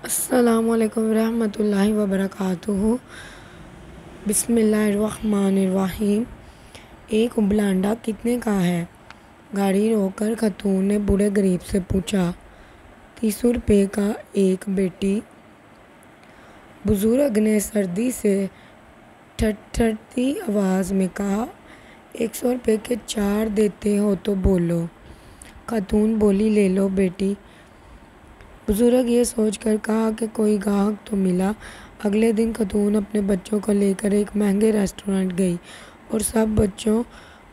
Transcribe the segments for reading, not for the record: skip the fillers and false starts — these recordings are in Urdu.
السلام علیکم ورحمۃ اللہ وبرکاتہ۔ بسم اللہ الرحمن الرحیم۔ ایک ابلانڈا کتنے کا ہے؟ گاڑی روک کر خاتون نے بوڑھے غریب سے پوچھا۔ 300 روپے کا ایک بیٹی۔ بزرگ نے سردی سے تھرتھراتی آواز میں کہا۔ 100 روپے کے 4 دیتے ہو تو بولو۔ خاتون بولی، لے لو بیٹی۔ بزرگ یہ سوچ کر کہا کہ کوئی گاہک تو ملا۔ اگلے دن خاتون اپنے بچوں کو لے کر ایک مہنگے ریسٹورینٹ گئی اور سب بچوں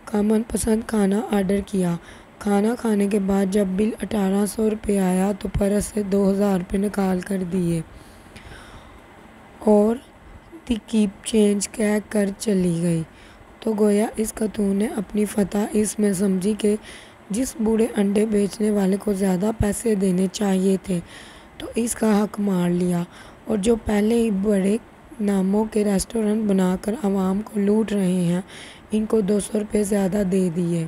کا من پسند کھانا آرڈر کیا۔ کھانا کھانے کے بعد جب بل 1800 روپے آیا تو پرس سے 2000 روپے نکال کر دیے اور "دی کیپ چینج" کہہ کر چلی گئی تو گویا اس خاتون نے اپنی فتح اس میں سمجھی کہ جس بوڑھے انڈے بیچنے والے کو زیادہ پیسے دینے چاہیے تھے تو اس کا حق مار لیا، اور جو پہلے ہی بڑے ناموں کے ریسٹورینٹ بنا کر عوام کو لوٹ رہے ہیں ان کو 200 روپے زیادہ دے دیے۔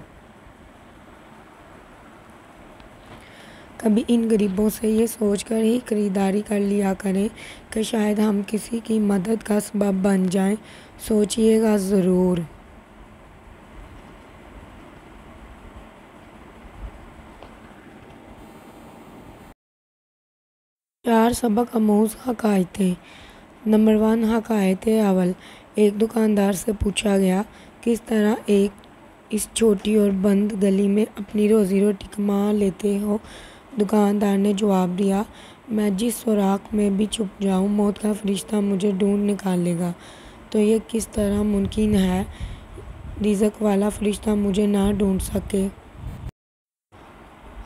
کبھی ان غریبوں سے یہ سوچ کر ہی خریداری کر لیا کریں کہ شاید ہم کسی کی مدد کا سبب بن جائیں۔ سوچیے گا ضرور۔ 4 سبق آموز حکایتیں۔ نمبر 1، حکایت اول۔ ایک دکاندار سے پوچھا گیا، کس طرح اس چھوٹی اور بند گلی میں اپنی روزی روٹی کما لیتے ہو؟ دکاندار نے جواب دیا، میں جس سوراخ میں بھی چھپ جاؤں موت کا فرشتہ مجھے ڈھونڈ نکالے گا۔ تو یہ کس طرح ممکن ہے رزق والا فرشتہ مجھے نہ ڈھونڈ سکے؟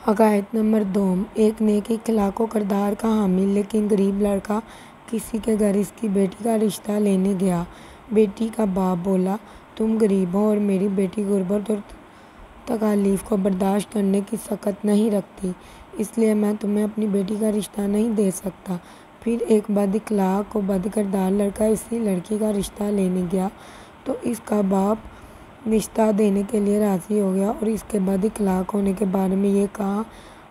حکایت نمبر 2۔ ایک نیک اخلاق و کردار کا حامل لیکن غریب لڑکا کسی کے گھر اس کی بیٹی کا رشتہ لینے گیا۔ بیٹی کا باپ بولا، تم غریب ہو اور میری بیٹی غربت اور تکالیف کو برداشت کرنے کی طاقت نہیں رکھتی، اس لیے میں تمہیں اپنی بیٹی کا رشتہ نہیں دے سکتا۔ پھر ایک بد اخلاق و بد کردار لڑکا اسی لڑکی کا رشتہ لینے گیا تو اس کا باپ رشتہ دینے کے لیے راضی ہو گیا اور اس کے بد اخلاق ہونے کے بارے میں یہ کہا،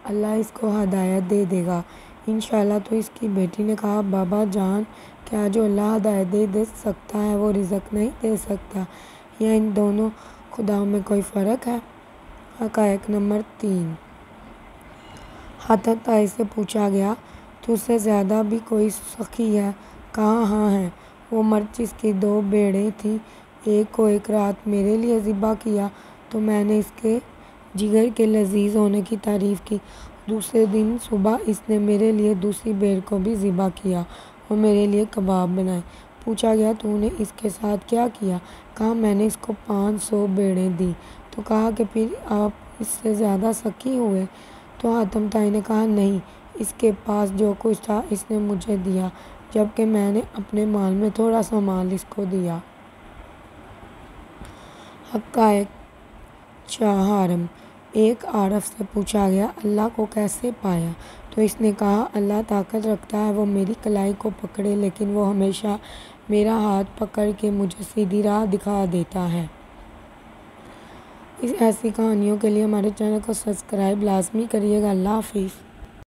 اللہ اس کو ہدایت دے دے گا انشاءاللہ۔ تو اس کی بیٹی نے کہا، بابا جان، کیا جو اللہ ہدایت دے سکتا ہے وہ رزق نہیں دے سکتا؟ یا ان دونوں خداؤں میں کوئی فرق ہے؟ حقائق نمبر 3۔ حضرت طائی سے پوچھا گیا، تجھ سے زیادہ بھی کوئی سخی ہے؟ کہا، ہاں ہے، وہ مرد جس کی 2 بھیڑیں تھیں، ایک کو ایک رات میرے لیے ذبح کیا تو میں نے اس کے جگر کے لذیذ ہونے کی تعریف کی، دوسرے دن صبح اس نے میرے لیے دوسری بھیڑ کو بھی ذبح کیا اور میرے لیے کباب بنائے۔ پوچھا گیا، تو نے اس کے ساتھ کیا کیا؟ کہا، میں نے اس کو 500 بھیڑیں دیں۔ تو کہا کہ پھر آپ اس سے زیادہ سخی ہوئے؟ تو حاتم طائی نے کہا، نہیں، اس کے پاس جو کچھ تھا اس نے مجھے دیا جبکہ میں نے اپنے مال میں تھوڑا سا مال اس کو دیا۔ حقائق 4۔ ایک عارف سے پوچھا گیا، اللہ کو کیسے پایا؟ تو اس نے کہا، اللہ طاقت رکھتا ہے وہ میری کلائی کو پکڑے لیکن وہ ہمیشہ میرا ہاتھ پکڑ کے مجھے سیدھی راہ دکھا دیتا ہے۔ ایسی کہانیوں کے لیے ہمارے چینل کو سبسکرائب لازمی کریے گا۔ اللہ حافظ۔